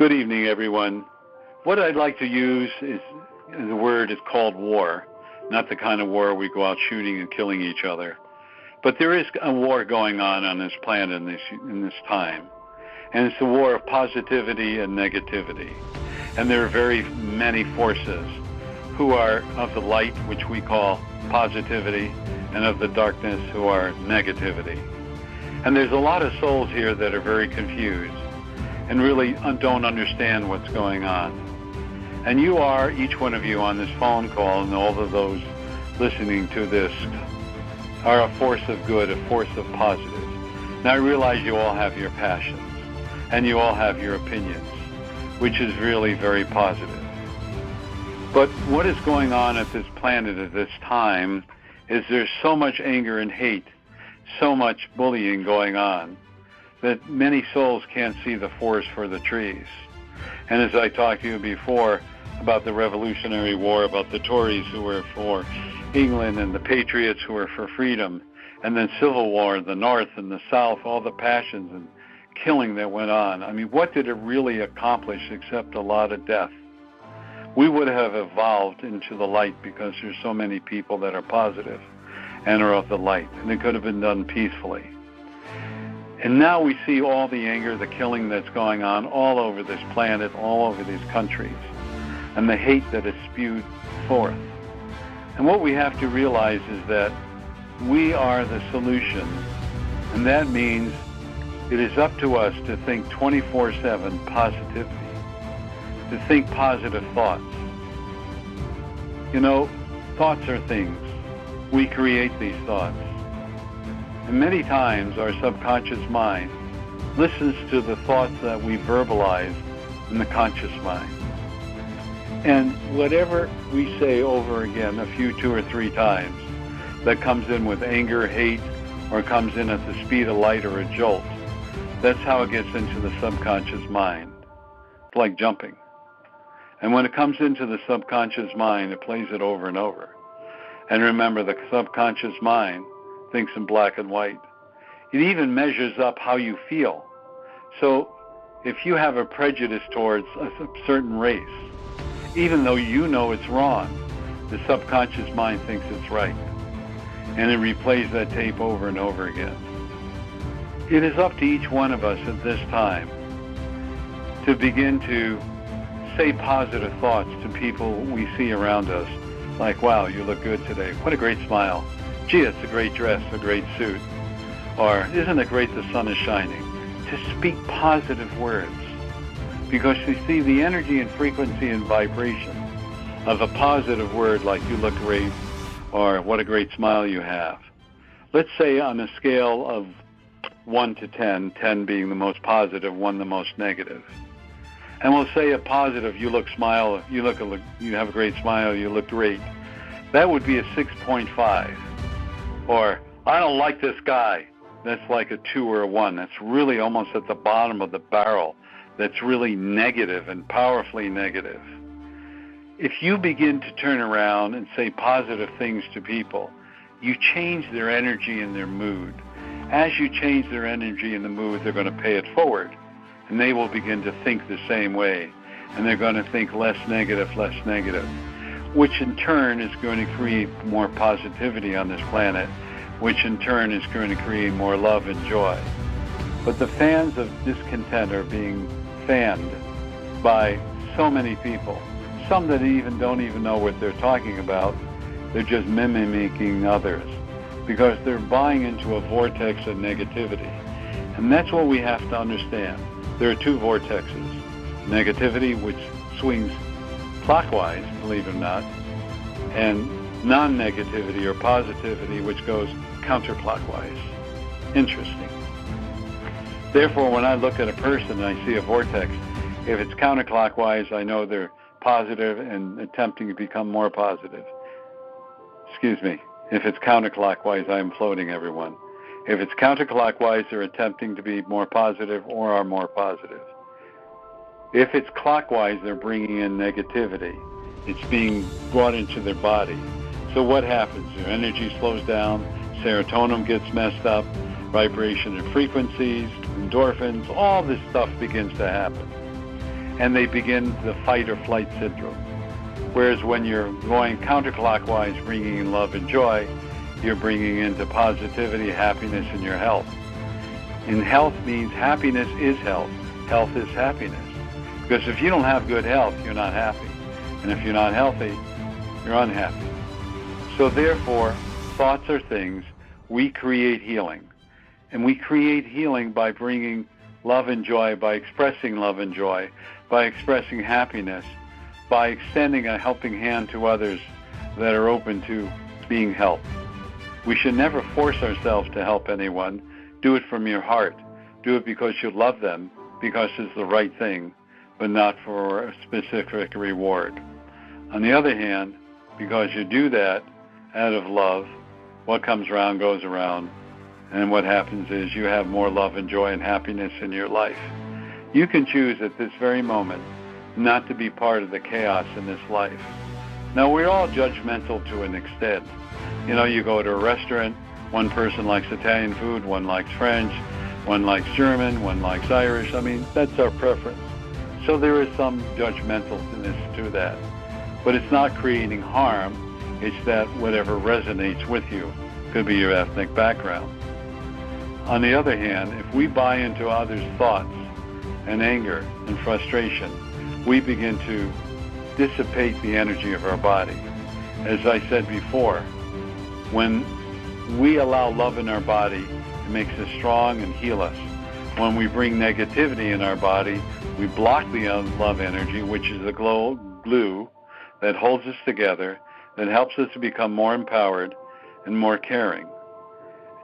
Good evening, everyone. What I'd like to use is the word is called war, not the kind of war we go out shooting and killing each other. But there is a war going on this planet in this time, and it's a war of positivity and negativity. And there are very many forces who are of the light, which we call positivity, and of the darkness, who are negativity. And there's a lot of souls here that are very confused and really don't understand what's going on. And you are, each one of you on this phone call, and all of those listening to this, are a force of good, a force of positive. Now I realize you all have your passions, and you all have your opinions, which is really very positive. But what is going on at this planet at this time is there's so much anger and hate, so much bullying going on, that many souls can't see the forest for the trees. And as I talked to you before about the Revolutionary War, about the Tories who were for England and the Patriots who were for freedom, and then Civil War, the North and the South, all the passions and killing that went on. I mean, what did it really accomplish except a lot of death? We would have evolved into the light because there's so many people that are positive and are of the light, and it could have been done peacefully. And now we see all the anger, the killing that's going on all over this planet, all over these countries, and the hate that is spewed forth. And what we have to realize is that we are the solution, and that means it is up to us to think 24/7 positivity, to think positive thoughts. You know, thoughts are things. We create these thoughts. And many times our subconscious mind listens to the thoughts that we verbalize in the conscious mind. And whatever we say over again, a few, 2 or 3 times, that comes in with anger, hate, or comes in at the speed of light or a jolt, that's how it gets into the subconscious mind. It's like jumping. And when it comes into the subconscious mind, it plays it over and over. And remember, the subconscious mind thinks in black and white. It even measures up how you feel. So if you have a prejudice towards a certain race, even though you know it's wrong, the subconscious mind thinks it's right. And it replays that tape over and over again. It is up to each one of us at this time to begin to say positive thoughts to people we see around us. Like, wow, you look good today. What a great smile. Gee, it's a great dress, a great suit. Or, isn't it great the sun is shining? To speak positive words. Because you see, the energy and frequency and vibration of a positive word like you look great, or what a great smile you have. Let's say on a scale of 1 to 10, 10 being the most positive, 1 the most negative. And we'll say a positive, you have a great smile, you look great. That would be a 6.5. Or, I don't like this guy. That's like a 2 or a 1. That's really almost at the bottom of the barrel. That's really negative and powerfully negative. If you begin to turn around and say positive things to people, you change their energy and their mood. As you change their energy and the mood, they're going to pay it forward. And they will begin to think the same way. And they're going to think less negative, which in turn is going to create more positivity on this planet, which in turn is going to create more love and joy. But the fans of discontent are being fanned by so many people, some that don't even know what they're talking about. They're just mimicking others because they're buying into a vortex of negativity. And that's what we have to understand. There are 2 vortexes. Negativity, which swings clockwise, believe it or not, and non-negativity or positivity, which goes counterclockwise. Interesting. Therefore, when I look at a person and I see a vortex, if it's counterclockwise, I know they're positive and attempting to become more positive. Excuse me. If it's counterclockwise, I'm floating everyone. If it's counterclockwise, they're attempting to be more positive or are more positive. If it's clockwise, they're bringing in negativity. It's being brought into their body. So what happens? Their energy slows down, serotonin gets messed up, vibration and frequencies, endorphins, all this stuff begins to happen. and they begin the fight or flight syndrome. Whereas when you're going counterclockwise, bringing in love and joy, you're bringing into positivity, happiness, and your health. And health means happiness is health. Health is happiness. Because if you don't have good health, you're not happy. And if you're not healthy, you're unhappy. So therefore, thoughts are things. We create healing. And we create healing by bringing love and joy, by expressing love and joy, by expressing happiness, by extending a helping hand to others that are open to being helped. We should never force ourselves to help anyone. Do it from your heart. Do it because you love them, because it's the right thing, but not for a specific reward. On the other hand, because you do that out of love, what comes around goes around, and what happens is you have more love and joy and happiness in your life. You can choose at this very moment not to be part of the chaos in this life. Now, we're all judgmental to an extent. You know, you go to a restaurant, one person likes Italian food, one likes French, one likes German, one likes Irish. I mean, that's our preference. So there is some judgmentalness to that. But it's not creating harm. It's that whatever resonates with you could be your ethnic background. On the other hand, if we buy into others' thoughts and anger and frustration, we begin to dissipate the energy of our body. As I said before, when we allow love in our body, it makes us strong and heal us. When we bring negativity in our body, we block the love energy, which is the glue that holds us together, that helps us to become more empowered and more caring.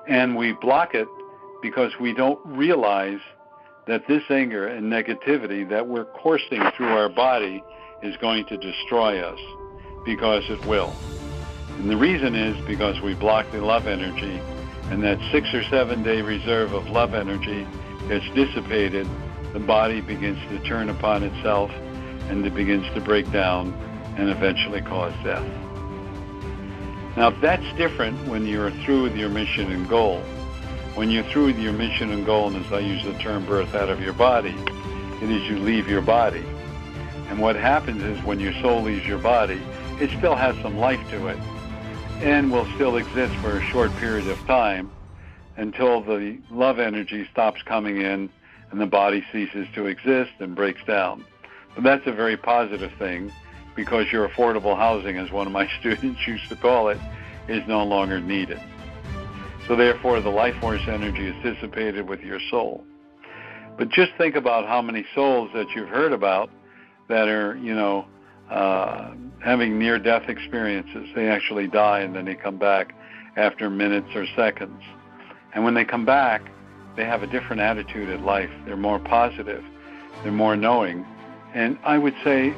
And we block it because we don't realize that this anger and negativity that we're coursing through our body is going to destroy us, because it will. And the reason is because we block the love energy, and that 6 or 7 day reserve of love energy gets dissipated, the body begins to turn upon itself, and it begins to break down and eventually cause death. Now, that's different when you're through with your mission and goal. When you're through with your mission and goal, and as I use the term birth out of your body, it is you leave your body. And what happens is when your soul leaves your body, it still has some life to it and will still exist for a short period of time until the love energy stops coming in and the body ceases to exist and breaks down. But that's a very positive thing, because your affordable housing, as one of my students used to call it, is no longer needed. So therefore, the life force energy is dissipated with your soul. But just think about how many souls that you've heard about that are, having near-death experiences. They actually die and then they come back after minutes or seconds. And when they come back, they have a different attitude at life. They're more positive. They're more knowing. And I would say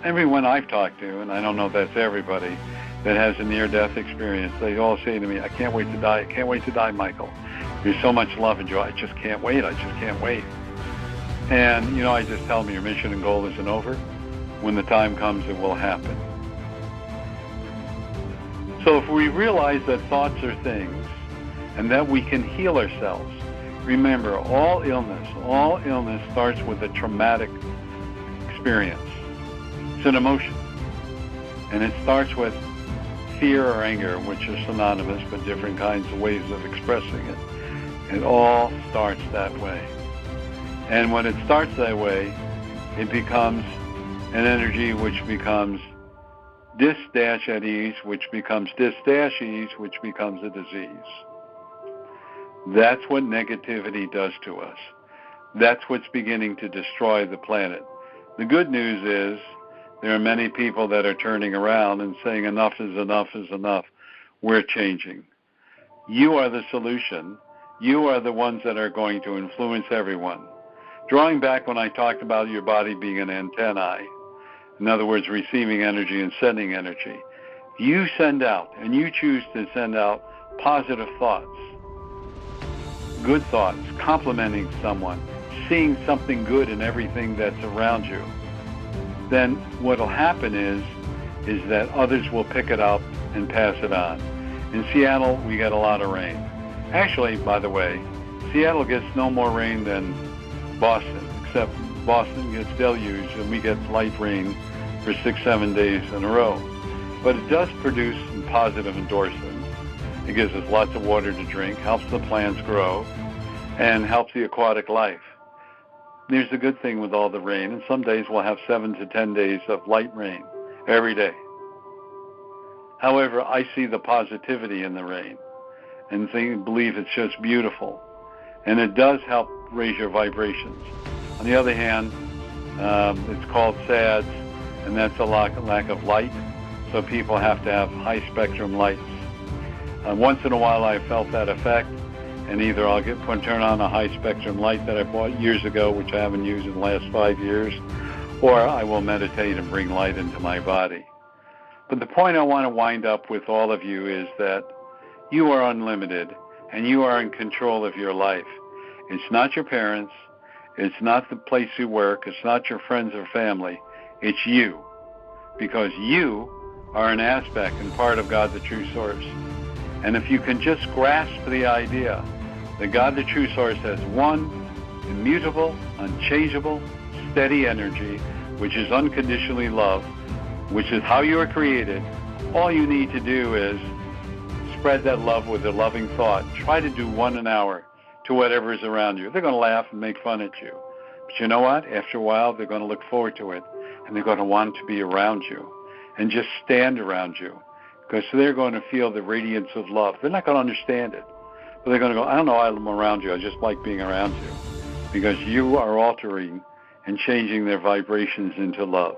everyone I've talked to, and I don't know if that's everybody, that has a near-death experience, they all say to me, I can't wait to die. I can't wait to die, Michael. There's so much love and joy. I just can't wait. I just can't wait. And, I just tell them your mission and goal isn't over. When the time comes, it will happen. So if we realize that thoughts are things and that we can heal ourselves, remember, all illness starts with a traumatic experience. It's an emotion. And it starts with fear or anger, which are synonymous but different kinds of ways of expressing it. It all starts that way. And when it starts that way, it becomes an energy which becomes dis-at ease, which becomes dis-ease, which becomes a disease. That's what negativity does to us. That's what's beginning to destroy the planet. The good news is there are many people that are turning around and saying enough is enough is enough. We're changing. You are the solution. You are the ones that are going to influence everyone. Drawing back when I talked about your body being an antennae, in other words, receiving energy and sending energy, you send out, and you choose to send out positive thoughts, good thoughts, complimenting someone, seeing something good in everything that's around you. Then what will happen is that others will pick it up and pass it on. In Seattle, we get a lot of rain. Actually, by the way, Seattle gets no more rain than Boston, except Boston gets deluged and we get light rain for 6-7 days in a row. But it does produce some positive endorphins. It gives us lots of water to drink, helps the plants grow, and helps the aquatic life. Here's the good thing with all the rain, and some days we'll have 7 to 10 days of light rain every day. However, I see the positivity in the rain and believe it's just beautiful. And it does help raise your vibrations. On the other hand, it's called SADS, and that's a lack of light, so people have to have high-spectrum lights. Once in a while I felt that effect, and either I'll turn on a high-spectrum light that I bought years ago, which I haven't used in the last 5 years, or I will meditate and bring light into my body. But the point I want to wind up with all of you is that you are unlimited, and you are in control of your life. It's not your parents, it's not the place you work, it's not your friends or family, it's you. Because you are an aspect and part of God the True Source. And if you can just grasp the idea that God the True Source has one immutable, unchangeable, steady energy, which is unconditionally love, which is how you are created, all you need to do is spread that love with a loving thought. Try to do 1 an hour to whatever is around you. They're going to laugh and make fun at you. But you know what? After a while, they're going to look forward to it, and they're going to want to be around you and just stand around you, because they're going to feel the radiance of love. They're not going to understand it, but they're going to go, I don't know, I'm around you. I just like being around you, because you are altering and changing their vibrations into love.